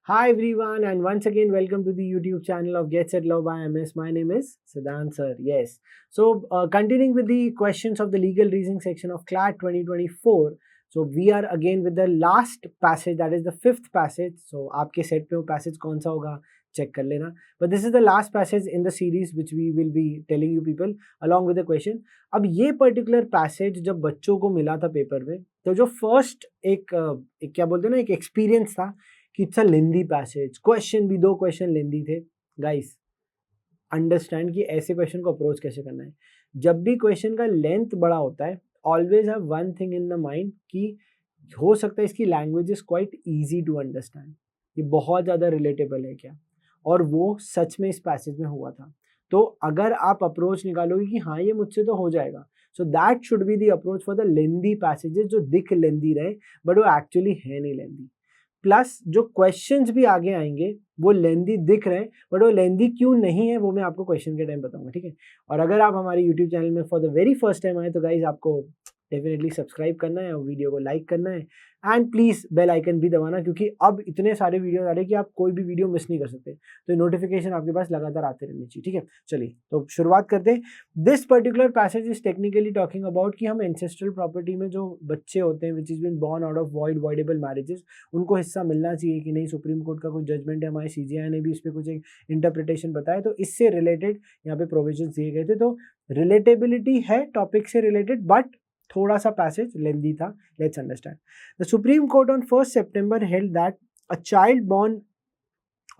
Hi everyone, and once again welcome to the YouTube channel of Get Set Love by MS. My name is Siddhant sir. Yes. So continuing with the questions of the legal reasoning section of CLAT 2024. So we are again with the last passage, that is the fifth passage. So आपके set पे वो passage कौन सा होगा check कर लेना. But this is the last passage in the series which we will be telling you people along with the question. अब ये particular passage जब बच्चों को मिला था पेपर में, तो जो first एक क्या बोलते हैं ना, एक experience था कि it's a lengthy passage, question भी 2 क्वेश्चन लेंदी थे. गाइस अंडरस्टैंड कि ऐसे क्वेश्चन को अप्रोच कैसे करना है. जब भी क्वेश्चन का लेंथ बड़ा होता है, always have one thing in the mind कि हो सकता है इसकी language is quite easy to understand, ये बहुत ज़्यादा रिलेटेबल है क्या, और वो सच में इस पैसेज में हुआ था. तो अगर आप अप्रोच निकालोगे कि हाँ ये मुझसे तो हो जाएगा, so that should be the approach for the lengthy passages जो दिख लेंदी रहे बट वो एक्चुअली है नहीं लेंदी. प्लस जो क्वेश्चंस भी आगे आएंगे वो लेंदी दिख रहे हैं बट वो लेंदी क्यों नहीं है वो मैं आपको क्वेश्चन के टाइम बताऊंगा, ठीक है. और अगर आप हमारे यूट्यूब चैनल में for the very first time आए तो गाइज आपको डेफिनेटली सब्सक्राइब करना है और वीडियो को लाइक करना है एंड प्लीज़ बेल आइकन भी दबाना, क्योंकि अब इतने सारे वीडियो आ रहे हैं कि आप कोई भी वीडियो मिस नहीं कर सकते, तो नोटिफिकेशन आपके पास लगातार आते रहने चाहिए, ठीक है. चलिए तो शुरुआत करते हैं. This particular passage is technically talking about कि हम एंसेस्ट्रल प्रॉपर्टी में जो बच्चे होते हैं which is been born out of voidable marriages, उनको हिस्सा मिलना चाहिए कि नहीं. सुप्रीम कोर्ट का कुछ जजमेंट है, हमारे सीजीआई ने भी इस पर कुछ एक इंटरप्रिटेशन बताया, तो इससे रिलेटेड यहाँ पे प्रोविजन दिए गए थे. तो रिलेटेबिलिटी है टॉपिक से रिलेटेड बट थोड़ा सा पैसेज लेंदी था. Let's understand. The supreme court on 1 September held that a child born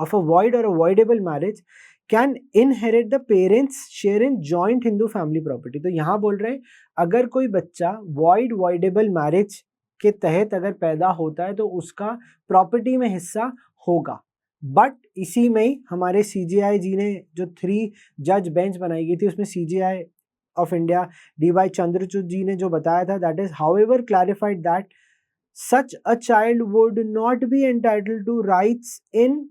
of a void और avoidable marriage can inherit the parents share in joint Hindu family property. तो यहाँ बोल रहे हैं अगर कोई बच्चा वॉइडेबल मैरिज के तहत अगर पैदा होता है तो उसका प्रॉपर्टी में हिस्सा होगा. बट इसी में ही हमारे सीजीआई जी ने जो 3 जज बेंच बनाई गई थी उसमें CJI of India D Y. Chandrachud ji ने जो बताया था, that is however clarified that such a child would not be entitled to rights in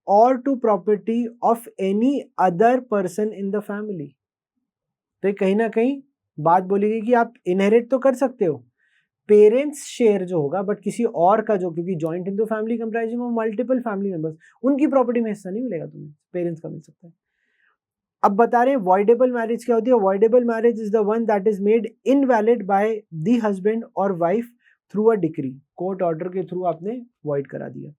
और to property of any other person in the family. तो कहीं ना कहीं बात बोली गई कि आप इनहेरिट तो कर सकते हो पेरेंट्स शेयर जो होगा, बट किसी और का जो, क्योंकि joint Hindu family comprising of multiple family members, उनकी प्रॉपर्टी में हिस्सा नहीं मिलेगा तुम्हें, पेरेंट्स का मिल सकता है. अब बता रहे हैं वॉइडेबल मैरिज क्या होती है. Voidable marriage is the one that is made invalid by the husband और wife through a decree, court order के थ्रू आपने वॉइड करा दिया.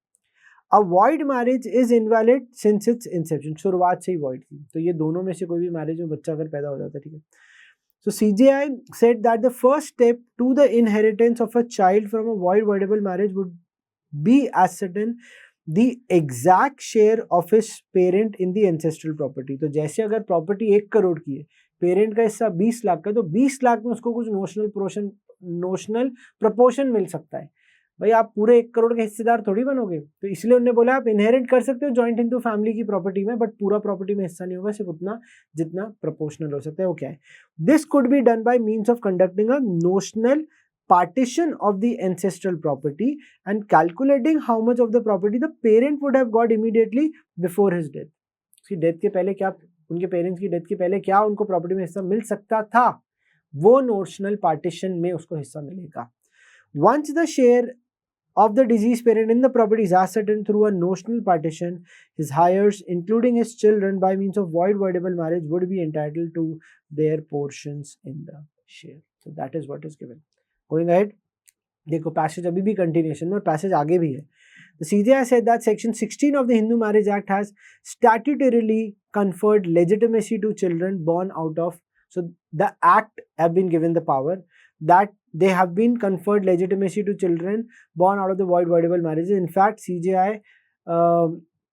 A void marriage is invalid since its inception, शुरुआत से ही वॉइड थी. तो ये दोनों में से कोई भी मैरिज में बच्चा अगर पैदा हो जाता है, ठीक है. So CJI said that the first step to the inheritance of a child from a voidable marriage would be ascertain the exact share of his parent in the ancestral property. तो जैसे अगर प्रॉपर्टी 1 करोड़ की है, parent का हिस्सा 20 लाख का, तो 20 लाख में उसको कुछ नोशनल प्रपोर्शन मिल सकता है. भाई आप पूरे 1 करोड़ के हिस्सेदार थोड़ी बनोगे, तो इसलिए उन्होंने बोला आप इनहेरिट कर सकते हो जॉइंट हिंदू फैमिली की प्रॉपर्टी में, बट पूरा प्रॉपर्टी में हिस्सा नहीं होगा, सिर्फ उतना जितना प्रोपोर्शनल हो सकता है. वो क्या है? This could be done by means of conducting a notional partition of the ancestral property and calculating how much of the property the parent would have got immediately before his death. उसकी death के पहले क्या, उनके parents की death के पहले क्या उनको प्रॉपर्टी में हिस्सा मिल सकता था, वो नोशनल पार्टीशन में उसको हिस्सा मिलेगा. Once the share of the deceased parent in the property is ascertained through a notional partition, his heirs, including his children, by means of voidable marriage, would be entitled to their portions in the share. So that is what is given. Going ahead, देखो passage अभी भी continuation में और passage आगे भी है. The CJI said that Section 16 of the Hindu Marriage Act has statutorily conferred legitimacy to children born out of. So the act have been given the power that they have been conferred legitimacy to children born out of the voidable marriages. In fact, CJI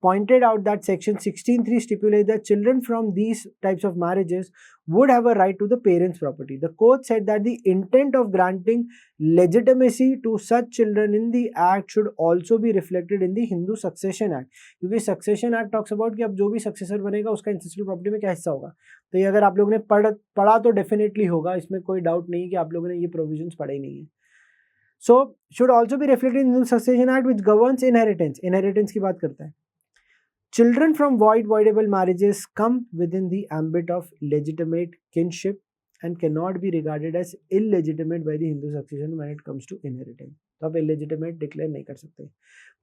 pointed out that Section 16(3) stipulates that children from these types of marriages would have a right to the parents' property. The court said that the intent of granting legitimacy to such children in the act should also be reflected in the Hindu Succession Act. क्योंकि Succession Act talks about कि अब जो भी successor बनेगा उसका ancestral property में क्या हिस्सा होगा. तो ये अगर आप लोगों ने पढ़ा तो डेफिनेटली होगा, इसमें कोई डाउट नहीं कि आप लोगों ने ये प्रोविजंस पढ़े नहीं है. So should also be reflected in the Succession Act which governs inheritance. Inheritance की बात करता है. Children from voidable marriages come within the ambit of legitimate kinship and cannot be regarded as illegitimate by the Hindu succession when it comes to inheritance. तो आप illegitimate declare नहीं कर सकते.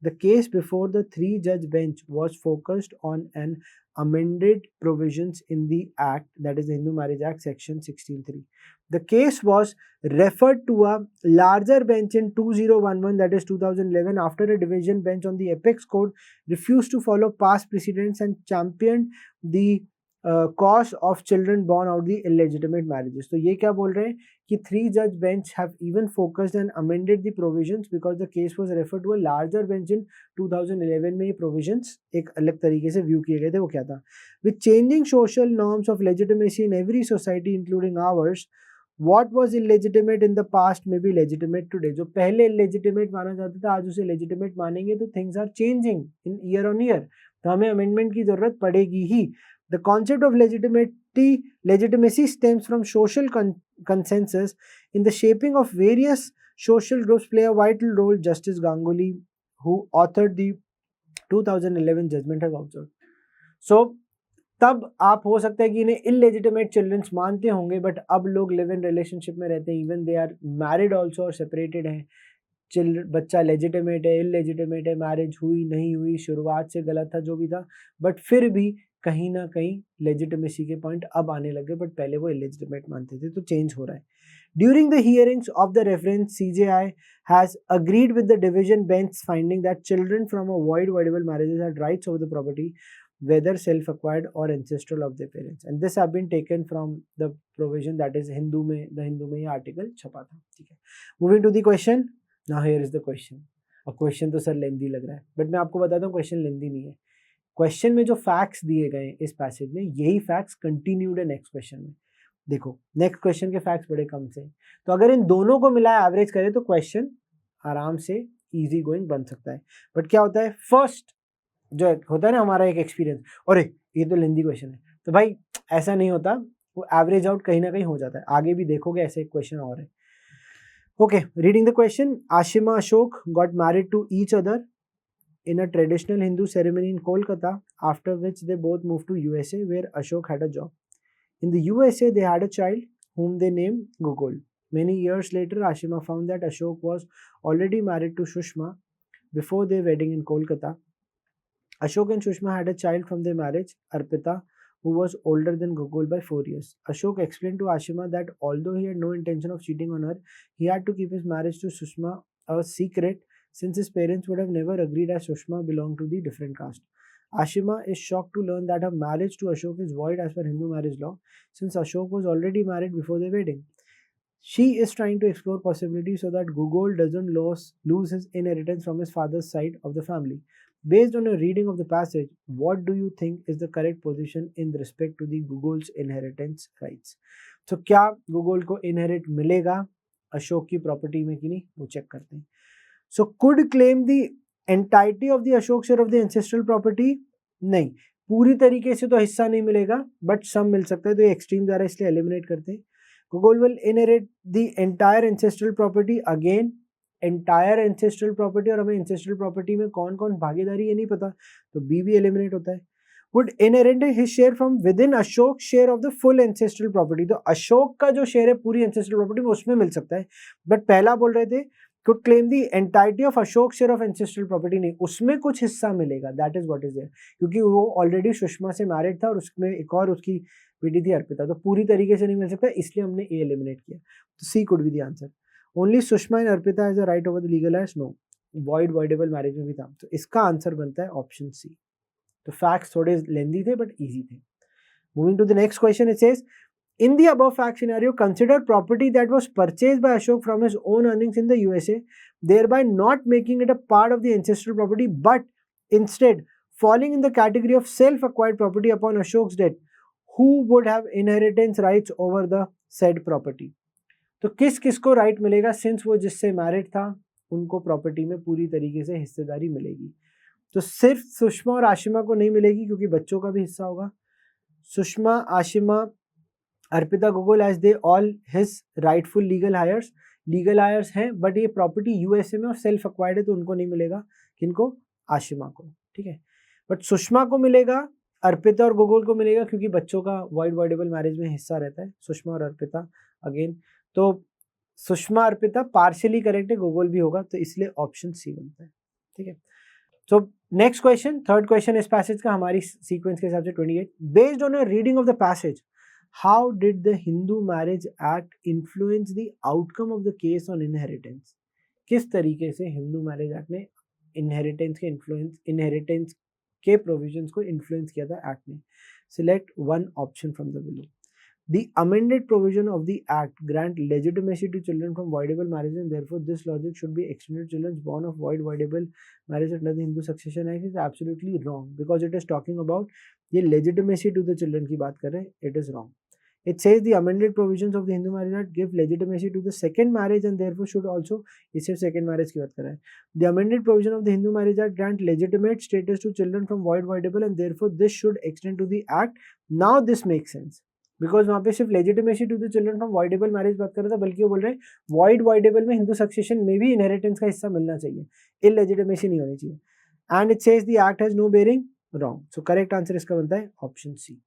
The case before the 3-judge bench was focused on an amended provisions in the Act, that is the Hindu Marriage Act section 16(3). The case was referred to a larger bench in 2011, that is 2011, after a division bench on the Apex Court refused to follow past precedents and championed the cause of children born out the illegitimate marriages. तो ये क्या बोल रहे हैं कि 3-judge bench have even focused and amended the provisions because the case was referred to a larger bench in 2011 में ये provisions एक अलग तरीके से view किए गए थे. वो क्या था? With changing social norms of legitimacy in every society including ours, what was illegitimate in the past may be legitimate today. जो पहले illegitimate माना जाता था आज उसे legitimate मानेंगे तो things are changing in year on year. तो हमें amendment की जरूरत पड़ेगी ही. The concept of legitimacy stems from social consensus in the shaping of various social groups play a vital role. Justice Ganguly, who authored the 2011 judgment, has observed. So, तब आप हो सकता है कि इन्हें illegitimate children मानते होंगे, but अब लोग live in relationship में रहते हैं, even they are married also और separated हैं. बच्चा legitimate है, illegitimate है, मैरिज हुई नहीं हुई, शुरुआत से गलत था, जो भी था, बट फिर भी कहीं ना कहीं लेजिटिमेसी के पॉइंट अब आने लगे, बट पहले वो इलेजिटिमेट मानते थे, तो चेंज हो रहा है. During the hearings of the reference, CJI has agreed with the division bench finding that children from a voidable marriages had rights over the property, whether self-acquired or ancestral of their parents, and this have been taken from the provision that is Hindu में, the Hindu में ये article छपा था. ठीक है, moving to the question. Now here is the question. और question तो sir lengthy लग रहा है, बट मैं आपको बताता हूँ क्वेश्चन लेंदी नहीं है. क्वेश्चन में जो फैक्ट्स दिए गए इस पैसेज में, यही फैक्ट्स कंटिन्यूड है नेक्स्ट क्वेश्चन में. देखो नेक्स्ट क्वेश्चन के फैक्ट्स बड़े कम से, तो अगर इन दोनों को मिलाए एवरेज करें तो क्वेश्चन आराम से इजी गोइंग बन सकता है. बट क्या होता है, फर्स्ट जो होता है ना हमारा एक एक्सपीरियंस, अरे ये तो लेंदी क्वेश्चन है, तो भाई ऐसा नहीं होता, वो एवरेज आउट कहीं ना कहीं हो जाता है. आगे भी देखोगे ऐसे एक क्वेश्चन और है. Okay, reading the question. Ashima Ashok got married to each other in a traditional Hindu ceremony in Kolkata, after which they both moved to USA, where Ashok had a job. In the USA, they had a child whom they named Gogol. Many years later, Ashima found that Ashok was already married to Sushma before their wedding in Kolkata. Ashok and Sushma had a child from their marriage, Arpita, who was older than Gogol by 4 years. Ashok explained to Ashima that although he had no intention of cheating on her, he had to keep his marriage to Sushma a secret, since his parents would have never agreed, as Sushma belonged to the different caste. Ashima is shocked to learn that her marriage to Ashok is void as per Hindu marriage law, since Ashok was already married before their wedding. She is trying to explore possibilities so that Gogol doesn't lose his inheritance from his father's side of the family. Based on a reading of the passage, what do you think is the correct position in respect to the Gogol's inheritance rights? So, क्या Gogol को inherit मिलेगा अशोक की property में कि नहीं, वो check करते हैं. So, could claim the entirety of the Ashok share of the ancestral property? नहीं, पूरी तरीके से तो हिस्सा नहीं मिलेगा, बट सम मिल सकता है, तो ये एक्सट्रीम जा रहा है इसलिए एलिमिनेट करते हैं. Gogol will inherit the entire ancestral property. Again, entire ancestral property, और हमें एंसेस्ट्रल प्रॉपर्टी में कौन कौन भागीदारी ये नहीं पता, तो बी भी एलिमिनेट होता है. Would inherit his share from with in Ashok share of the full ancestral property. तो अशोक का जो शेयर है पूरी एंसेस्ट्रल प्रॉपर्टी में, उसमें मिल सकता है. बट पहला बोल रहे थे could claim the entirety of Ashok share of ancestral property, नहीं, उसमें कुछ हिस्सा मिलेगा. That is what is there, क्योंकि वो ऑलरेडी सुषमा से मैरिड था और उसमें एक और उसकी बेटी थी अर्पिता, तो पूरी तरीके से नहीं मिल सकता, इसलिए हमने ए एलिमिनेट किया. तो C could be the answer. Only Sushma and Arpita has a right over the legal heirs? No. Voidable marriage में भी था, तो इसका आंसर बनता है ऑप्शन सी. तो फैक्ट्स थोड़े लेंदी थे बट इजी थे. Moving to the next question, it says in the above fact scenario, consider property that was purchased by Ashok from his own earnings in the USA, thereby not making it a part of the ancestral property, but instead falling in the category of self-acquired property upon Ashok's death. Who would have inheritance rights over the said property? तो किस किस को right मिलेगा, since वो जिससे married था उनको property में पूरी तरीके से हिस्सेदारी मिलेगी. तो सिर्फ सुषमा और आशिमा को नहीं मिलेगी क्योंकि बच्चों का भी हिस्सा होगा. Sushma, Ashima, Arpita, Gogol, as they all his rightful legal heirs हैं, बट ये प्रॉपर्टी यूएसए में और सेल्फ अक्वायर्ड है, तो उनको नहीं मिलेगा. किनको? आशिमा को. ठीक है, बट सुषमा को मिलेगा अर्पिता और गोकुल को मिलेगा क्योंकि बच्चों का वाइड वाइडेबल मैरिज में हिस्सा रहता है, सुषमा और अर्पिता अगेन। तो सुषमा अर्पिता पार्शियली करेक्ट है, गोकुल भी होगा, तो इसलिए ऑप्शन सी बनता है, ठीक है। So next question, third question इस पैसेज का हमारी सीक्वेंस के हिसाब से 28, based on a reading of the passage how did the Hindu marriage act influence the outcome of the case on inheritance. किस तरीके से हिंदू मैरिज एक्ट ने इनहेरिटेंस के प्रोविजंस को इन्फ्लुएंस किया था एक्ट ने। Select one option from the below. The amended provision of the Act grant legitimacy to children from voidable marriages, and therefore this logic should be extended to children born of voidable marriage under the Hindu Succession Act is absolutely wrong, because it is talking about the legitimacy to the children की बात कर रहे हैं, it is wrong. It says the amended provisions of the Hindu Marriage Act give legitimacy to the second marriage and therefore should also, इसे second marriage की बात कर रहा है. The amended provision of the Hindu Marriage Act grant legitimate status to children from voidable and therefore this should extend to the Act. Now this makes sense. Because वहाँ पे सिर्फ legitimacy to the children from voidable marriage बात कर रहा था, बल्कि वो बोल रहे हैं वॉइड वॉइडेबल में हिंदू सक्सेशन में भी इनहेरिटेंस का हिस्सा मिलना चाहिए, इलेजिटिमेसी नहीं होनी चाहिए। And it says the act has no bearing, wrong. So correct answer इसका बनता है ऑप्शन सी,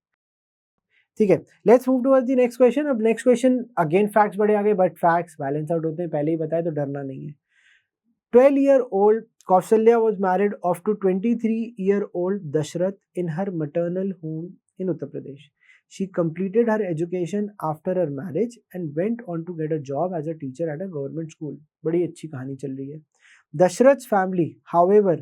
ठीक है। Let's move towards the next question. अब नेक्स्ट क्वेश्चन अगेन फैक्ट्स बड़े आगे, बट फैक्ट्स बैलेंस आउट होते हैं, पहले ही बताया तो डरना नहीं है। 12-year-old Kausalya was married off to 23-year-old Dashrath in her maternal home in Uttar Pradesh. She completed her education after her marriage and went on to get a job as a teacher at a government school. बड़ी अच्छी कहानी चल रही है। Dashrath's family, however,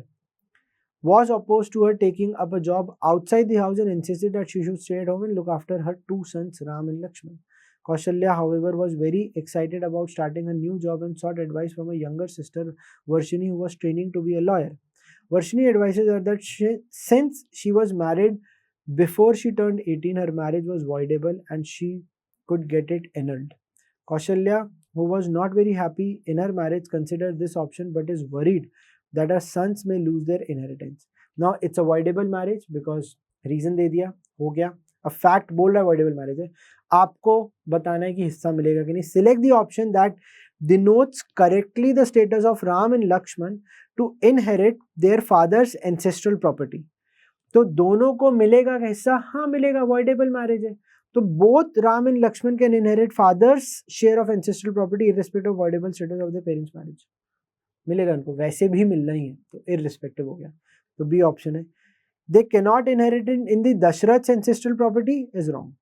was opposed to her taking up a job outside the house and insisted that she should stay at home and look after her two sons, Ram and Lakshman. Kausalya, however, was very excited about starting a new job and sought advice from a younger sister, Varshini, who was training to be a lawyer. Varshini advises her that since she was married before she turned 18, her marriage was voidable and she could get it annulled. Kausalya, who was not very happy in her marriage, considered this option but is worried that her sons may lose their inheritance. Now it's a voidable marriage because reason दे दिया, हो गया। अब fact बोल रहा है voidable marriage है, आपको बताना है कि हिस्सा मिलेगा कि नहीं। Select the option that denotes correctly the status of Ram and Lakshman to inherit their father's ancestral property. तो दोनों को मिलेगा का हिस्सा, हाँ मिलेगा, वॉइडेबल मैरिज है, तो both Ram and Lakshman can inherit father's share of ancestral property irrespective of voidable status of the parents' marriage, मिलेगा उनको, वैसे भी मिलना ही है, तो इररिस्पेक्टिव हो गया, तो बी ऑप्शन है। They can not inherit in the Dasharath's ancestral property is wrong.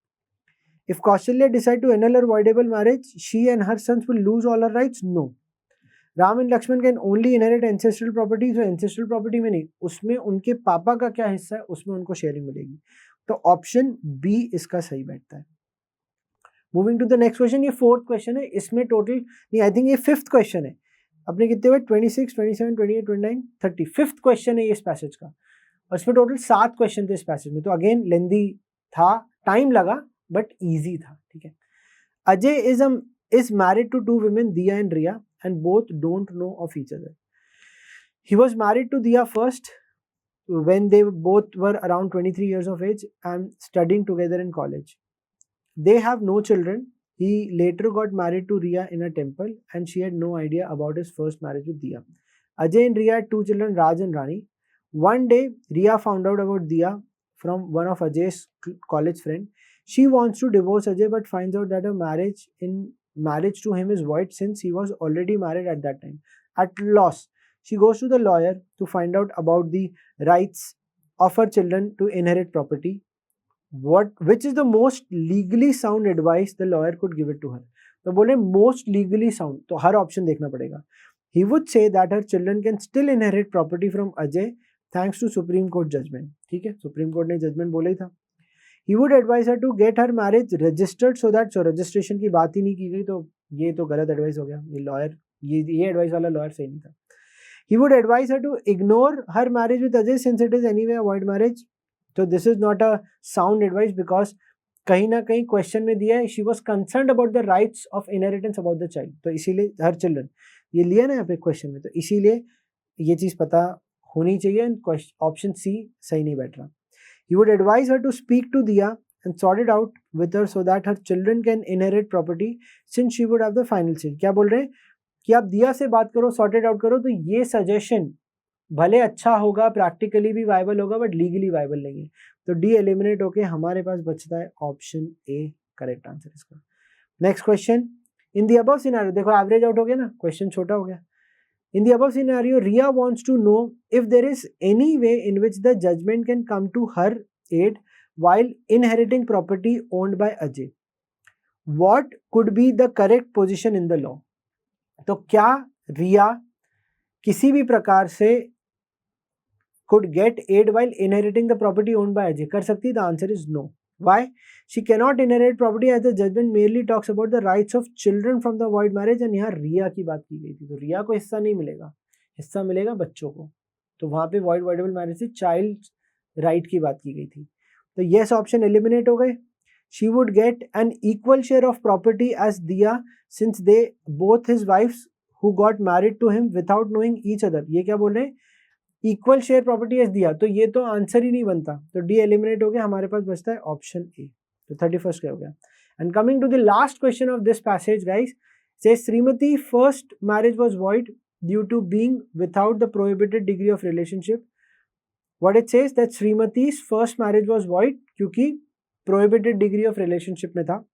If Kaushalya decide to annul her voidable marriage, she and her sons will lose all her rights? No. Ram and Lakshman can only inherit ancestral property, तो ancestral property में नहीं, उसमें उनके पापा का क्या हिस्सा है उसमें उनको शेयरिंग मिलेगी, तो ऑप्शन बी इसका सही बैठता है। Moving to the next question, ये फोर्थ क्वेश्चन है, इसमें टोटल नहीं, आई थिंक ये फिफ्थ क्वेश्चन है, अपने कितने हुए 26, 27, 28, 29, 30, फिफ्थ क्वेश्चन है ये इस पैसेज का, और इसमें टोटल 7 क्वेश्चन थे इस पैसेज में, तो अगेन लेंदी था, टाइम लगा बट ईजी था, ठीक है। Ajay is married to 2 women, Diya and Riya, and both don't know of each other. He was married to Diya first when they both were around 23 years of age and studying together in college. They have no children. He later got married to Riya in a temple and she had no idea about his first marriage with Diya. Ajay and Riya had 2 children, Raj and Rani. One day, Riya found out about Diya from one of Ajay's college friend. She wants to divorce Ajay but finds out that her marriage to him is void since he was already married at that time. At loss, she goes to the lawyer to find out about the rights of her children to inherit property. Which is the most legally sound advice the lawyer could give it to her? तो बोले most legally sound, तो हर option देखना पड़ेगा। He would say that her children can still inherit property from Ajay thanks to Supreme Court judgment. ठीक है, supreme court ने judgement बोला ही था। He would advise her to get her marriage registered so that, so registration की बात ही नहीं की गई, तो ये तो गलत एडवाइस हो गया, ये लॉयर ये एडवाइस वाला लॉयर सही नहीं था। He would advise her to ignore her marriage with Ajay since it is anyway a void marriage. So this is not a sound advice because कहीं ना कहीं क्वेश्चन में दिया है she was concerned about the rights of inheritance about the child, तो इसीलिए her children ये लिया ना यहाँ पे क्वेश्चन में, तो इसीलिए ये चीज़ पता होनी चाहिए, ऑप्शन सी सही नहीं बैठ रहा। He would advise her to speak to Diya and sort it out with her so that her children can inherit property since she would have the final say. क्या बोल रहे हैं कि आप दिया से बात करो, sort it out करो, तो ये सजेशन भले अच्छा होगा, प्रैक्टिकली भी वायबल होगा, बट लीगली वायबल नहीं है। तो डी एलिमिनेट होके हमारे पास बचता है ऑप्शन ए करेक्ट आंसर इसका। Next question, in the above scenario, देखो एवरेज आउट हो गया ना, क्वेश्चन छोटा हो गया। In the above scenario, Ria wants to know if there is any way in which the judgment can come to her aid while inheriting property owned by Ajay. What could be the correct position in the law? तो क्या रिया किसी भी प्रकार से could get aid while inheriting the property owned by Ajay? कर सकती? The answer is no. Why? She cannot inherit property as the judgment merely talks about the rights of children from the void marriage, and यहाँ रिया की बात की गई थी, तो रिया को हिस्सा नहीं मिलेगा, हिस्सा मिलेगा बच्चों को। तो वहाँ पे void voidable marriage से child right की बात की गई थी। तो yes ऑप्शन एलिमिनेट हो गए। She would get an equal share of property as Diya since they both his wives who got married to him without knowing each other. ये क्या बोल रहे हैं? इक्वल शेयर प्रॉपर्टी एज दिया, तो ये तो आंसर ही नहीं बनता, तो डी एलिमिनेट हो गया, हमारे पास बचता है ऑप्शन ए। तो 31st क्या हो गया। And coming to the last question of this passage guys, says Shrimati first marriage was void due to being without the prohibited degree of relationship. What it says that Shrimati's first marriage was void क्योंकि prohibited degree of relationship में था।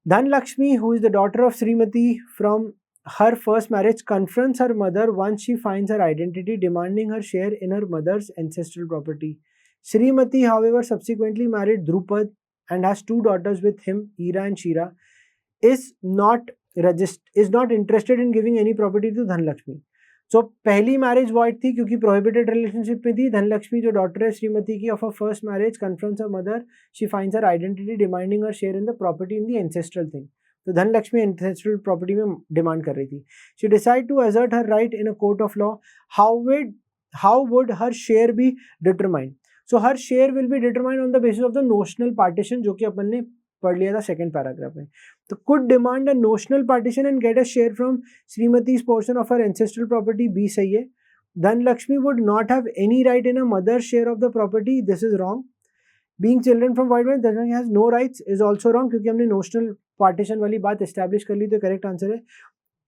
Dhanalakshmi who is the daughter of Shrimati from her first marriage confronts her mother once she finds her identity, demanding her share in her mother's ancestral property. Srimati, however, subsequently married Drupad and has 2 daughters with him, Ira and Shira, is not interested in giving any property to Dhanlakshmi. So पहली marriage void थी क्योंकि prohibited relationship में थी। धनलक्ष्मी जो daughter है श्रीमती की of a first marriage confronts her mother, she finds her identity, demanding her share in the property in the ancestral thing. तो Dhanalakshmi ancestral property में डिमांड कर रही थी। She decide to assert her right in a court of law. How would her share be determined? So her share will be determined on the basis of the notional partition, जो कि अपन ने पढ़ लिया था second paragraph में। तो could demand a notional partition and get a share from Shrimati's portion of her ancestral property, B सही है। Dhanalakshmi would not have any right in a mother share of the property, this is wrong. Being children from void marriage, Dhanalakshmi has no rights, is also wrong क्योंकि हमने notional partition वाली बात establish कर ली, तो correct answer है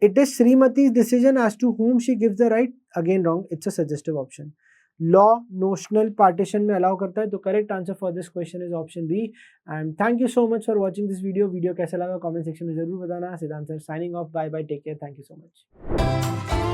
it is Shrimati's decision as to whom she gives the right, again wrong, it's a suggestive option. Law notional partition में allow करता है, तो correct answer for this question is option B. And thank you so much for watching this video कैसा लगा comment section में जरूर बताना। Siddhant sir signing off, bye bye, take care, thank you so much.